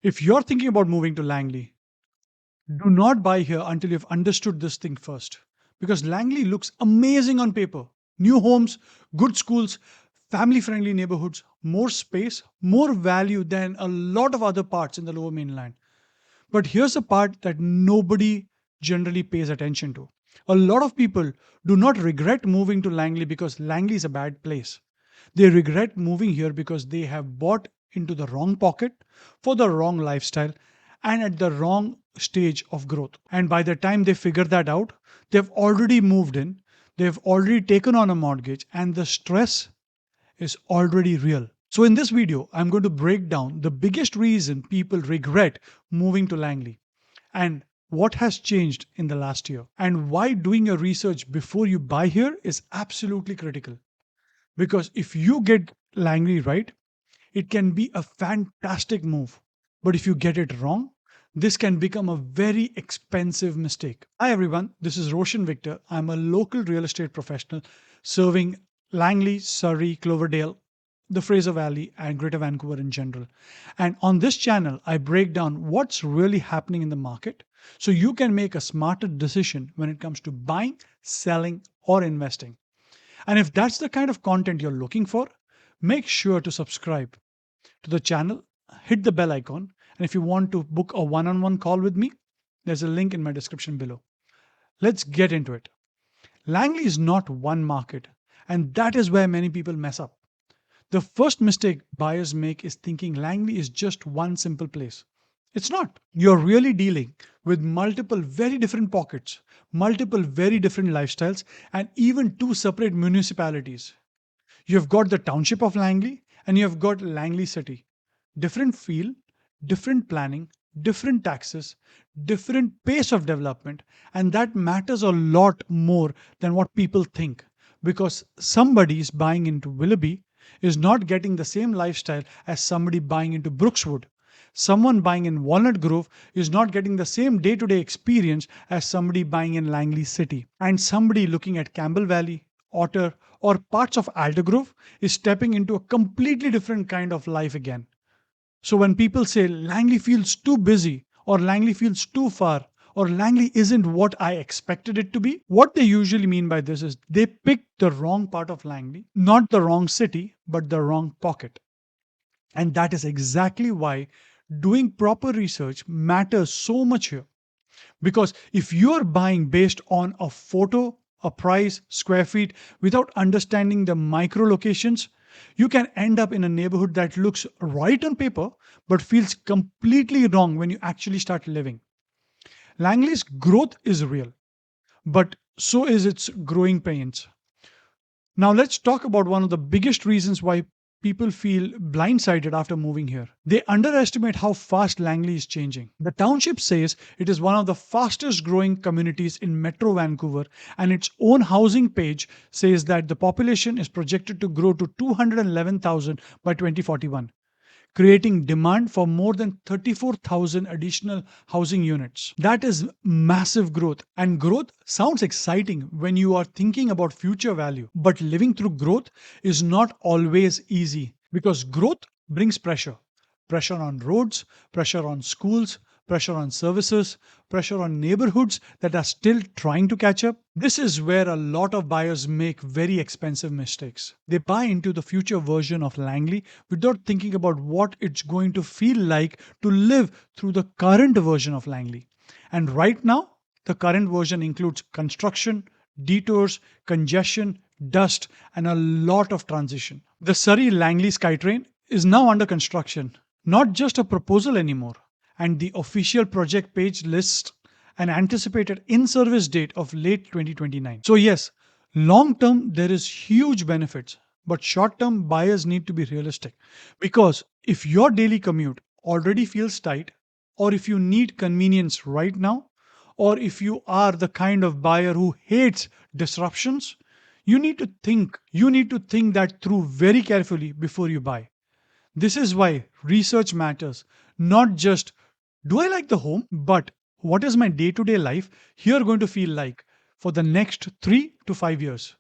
If you're thinking about moving to Langley, do not buy here until you've understood this thing first. Because Langley looks amazing on paper. New homes, good schools, family friendly neighborhoods, more space, more value than a lot of other parts in the lower mainland. But here's the part that nobody generally pays attention to. A lot of people do not regret moving to Langley because Langley is a bad place. They regret moving here because they have bought into the wrong pocket for the wrong lifestyle and at the wrong stage of growth. And by the time they figure that out, they've already moved in, they've already taken on a mortgage, and the stress is already real. So, in this video, I'm going to break down the biggest reason people regret moving to Langley and what has changed in the last year, and why doing your research before you buy here is absolutely critical. Because if you get Langley right, it can be a fantastic move. But if you get it wrong, this can become a very expensive mistake. Hi everyone, this is Roshan Victor. I'm a local real estate professional serving Langley, Surrey, Cloverdale, the Fraser Valley, and Greater Vancouver in general. And on this channel, I break down what's really happening in the market so you can make a smarter decision when it comes to buying, selling, or investing. And if that's the kind of content you're looking for, make sure to subscribe to the channel, hit the bell icon, and if you want to book a one-on-one call with me, there's a link in my description below. Let's get into it. Langley is not one market, and that is where many people mess up. The first mistake buyers make is thinking Langley is just one simple place. It's not. You're really dealing with multiple very different pockets, multiple very different lifestyles, and even two separate municipalities. You've got the township of Langley and you've got Langley city. Different feel, different planning, different taxes, different pace of development, and that matters a lot more than what people think. Because somebody is buying into Willoughby is not getting the same lifestyle as somebody buying into Brookswood. Someone buying in Walnut Grove is not getting the same day to day experience as somebody buying in Langley City. And somebody looking at Campbell Valley, Otter, or parts of Aldergrove is stepping into a completely different kind of life again. So when people say Langley feels too busy, or Langley feels too far, or Langley isn't what I expected it to be, what they usually mean by this is they picked the wrong part of Langley, not the wrong city, but the wrong pocket. And that is exactly why doing proper research matters so much here. Because if you're buying based on a photo, a price, square feet, without understanding the micro locations, you can end up in a neighborhood that looks right on paper but feels completely wrong when you actually start living. Langley's growth is real, but so is its growing pains. Now, let's talk about one of the biggest reasons why people feel blindsided after moving here. They underestimate how fast Langley is changing. The township says it is one of the fastest growing communities in Metro Vancouver, and its own housing page says that the population is projected to grow to 211,000 by 2041, creating demand for more than 34,000 additional housing units. That is massive growth. And growth sounds exciting when you are thinking about future value. But living through growth is not always easy because growth brings pressure. Pressure on roads, pressure on schools, pressure on services, pressure on neighborhoods that are still trying to catch up. This is where a lot of buyers make very expensive mistakes. They buy into the future version of Langley without thinking about what it's going to feel like to live through the current version of Langley. And right now, the current version includes construction, detours, congestion, dust, and a lot of transition. The Surrey Langley SkyTrain is now under construction, not just a proposal anymore, and the official project page lists an anticipated in-service date of late 2029. So yes, long term there is huge benefits, but short term buyers need to be realistic because if your daily commute already feels tight, or if you need convenience right now, or if you are the kind of buyer who hates disruptions, you need to think that through very carefully before you buy. This is why research matters. Not just do I like the home, but what is my day to day life here going to feel like for the next 3 to 5 years?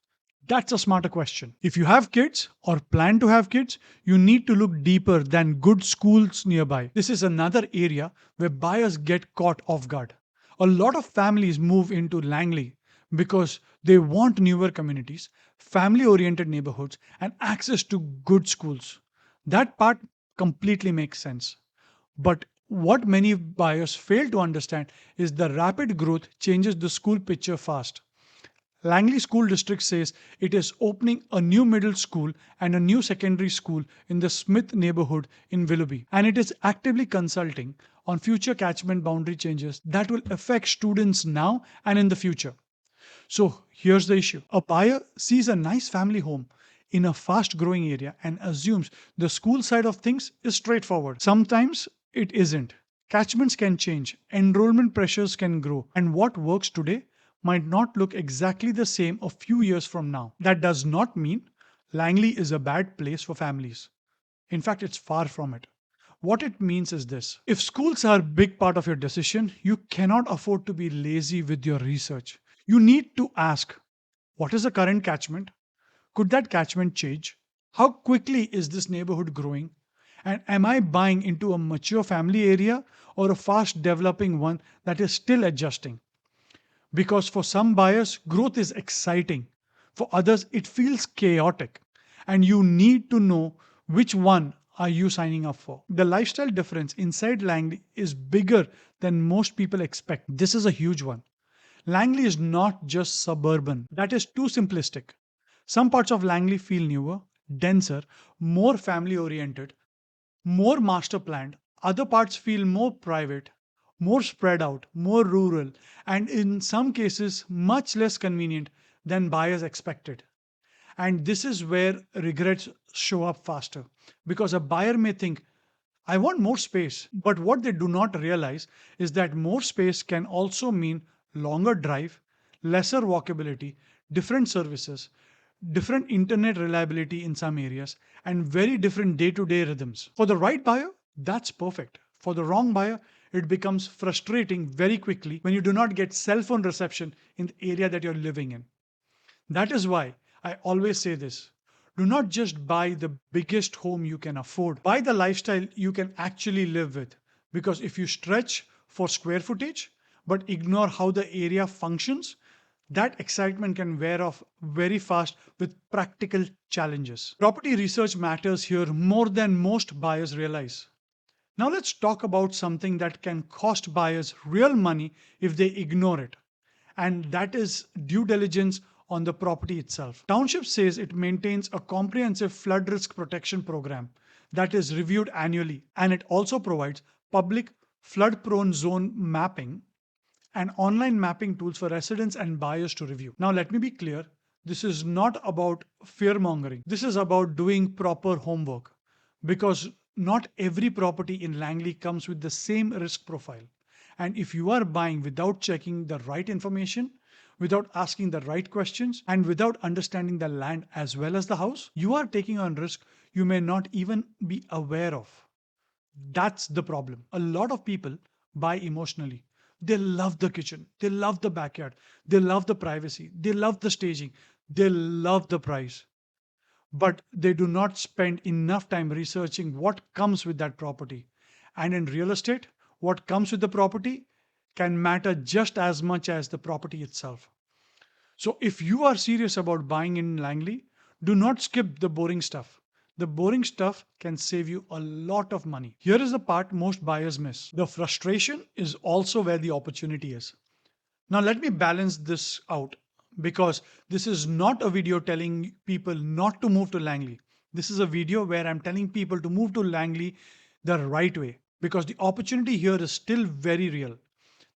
That's a smarter question. If you have kids or plan to have kids, you need to look deeper than good schools nearby. This is another area where buyers get caught off guard. A lot of families move into Langley because they want newer communities, family oriented neighborhoods, and access to good schools. That part completely makes sense. But what many buyers fail to understand is the rapid growth changes the school picture fast. Langley School District says it is opening a new middle school and a new secondary school in the Smith neighborhood in Willoughby, and it is actively consulting on future catchment boundary changes that will affect students now and in the future. So here's the issue: a buyer sees a nice family home in a fast growing area and assumes the school side of things is straightforward. Sometimes it isn't. Catchments can change, enrollment pressures can grow, and what works today might not look exactly the same a few years from now. That does not mean Langley is a bad place for families. In fact, it's far from it. What it means is this: if schools are a big part of your decision, you cannot afford to be lazy with your research. You need to ask, what is the current catchment? Could that catchment change? How quickly is this neighborhood growing? And am I buying into a mature family area or a fast developing one that is still adjusting? Because for some buyers, growth is exciting. For others, it feels chaotic. And you need to know which one are you signing up for. The lifestyle difference inside Langley is bigger than most people expect. This is a huge one. Langley is not just suburban. That is too simplistic. Some parts of Langley feel newer, denser, more family oriented, more master planned. Other parts feel more private, more spread out, more rural, and in some cases, much less convenient than buyers expected. And this is where regrets show up faster because a buyer may think, I want more space. But what they do not realize is that more space can also mean longer drive, lesser walkability, different services, different internet reliability in some areas, and very different day to day rhythms. For the right buyer, that's perfect. For the wrong buyer, it becomes frustrating very quickly when you do not get cell phone reception in the area that you're living in. That is why I always say this: do not just buy the biggest home you can afford, buy the lifestyle you can actually live with. Because if you stretch for square footage but ignore how the area functions, that excitement can wear off very fast with practical challenges. Property research matters here more than most buyers realize. Now let's talk about something that can cost buyers real money if they ignore it, and that is due diligence on the property itself. Township says it maintains a comprehensive flood risk protection program that is reviewed annually, and it also provides public flood prone zone mapping and online mapping tools for residents and buyers to review. Now, let me be clear: this is not about fear mongering, this is about doing proper homework because not every property in Langley comes with the same risk profile. And if you are buying without checking the right information, without asking the right questions, and without understanding the land as well as the house, you are taking on risk you may not even be aware of. That's the problem. A lot of people buy emotionally. They love the kitchen, they love the backyard, they love the privacy, they love the staging, they love the price. But they do not spend enough time researching what comes with that property. And in real estate, what comes with the property can matter just as much as the property itself. So if you are serious about buying in Langley, do not skip the boring stuff. The boring stuff can save you a lot of money. Here is the part most buyers miss. The frustration is also where the opportunity is. Now, let me balance this out because this is not a video telling people not to move to Langley. This is a video where I'm telling people to move to Langley the right way because the opportunity here is still very real.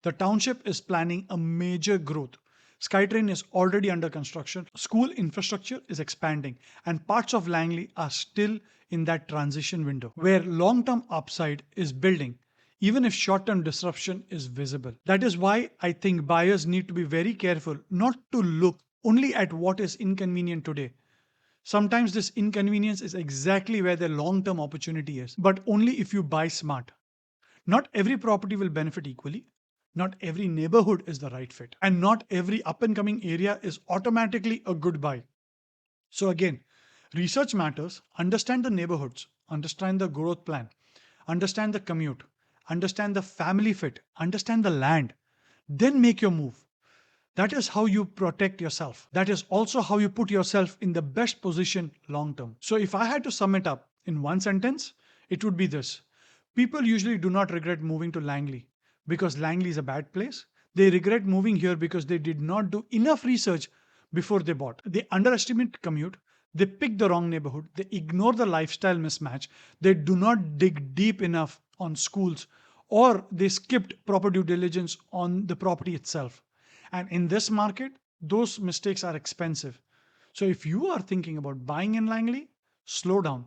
The township is planning a major growth. SkyTrain is already under construction, school infrastructure is expanding, and parts of Langley are still in that transition window where long term upside is building, even if short term disruption is visible. That is why I think buyers need to be very careful not to look only at what is inconvenient today. Sometimes this inconvenience is exactly where the long term opportunity is, but only if you buy smart. Not every property will benefit equally. Not every neighborhood is the right fit. And not every up and coming area is automatically a good buy. So again, research matters. Understand the neighborhoods, understand the growth plan, understand the commute, understand the family fit, understand the land, then make your move. That is how you protect yourself. That is also how you put yourself in the best position long term. So, if I had to sum it up in one sentence, it would be this: people usually do not regret moving to Langley because Langley is a bad place. They regret moving here because they did not do enough research before they bought. They underestimate commute. They pick the wrong neighborhood. They ignore the lifestyle mismatch. They do not dig deep enough on schools, or they skipped proper due diligence on the property itself. And in this market, those mistakes are expensive. So if you are thinking about buying in Langley, slow down,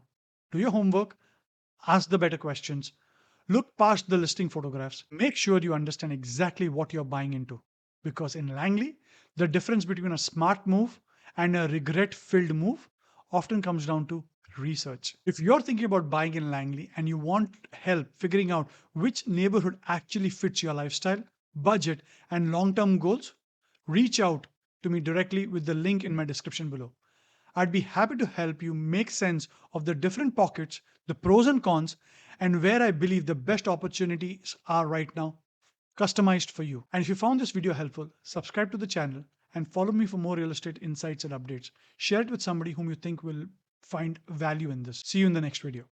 do your homework, ask the better questions, look past the listing photographs, make sure you understand exactly what you're buying into. Because in Langley, the difference between a smart move and a regret filled move often comes down to research. If you're thinking about buying in Langley and you want help figuring out which neighborhood actually fits your lifestyle, budget, and long term goals, reach out to me directly with the link in my description below. I'd be happy to help you make sense of the different pockets, the pros and cons, and where I believe the best opportunities are right now, customized for you. And if you found this video helpful, subscribe to the channel and follow me for more real estate insights and updates. Share it with somebody whom you think will find value in this. See you in the next video.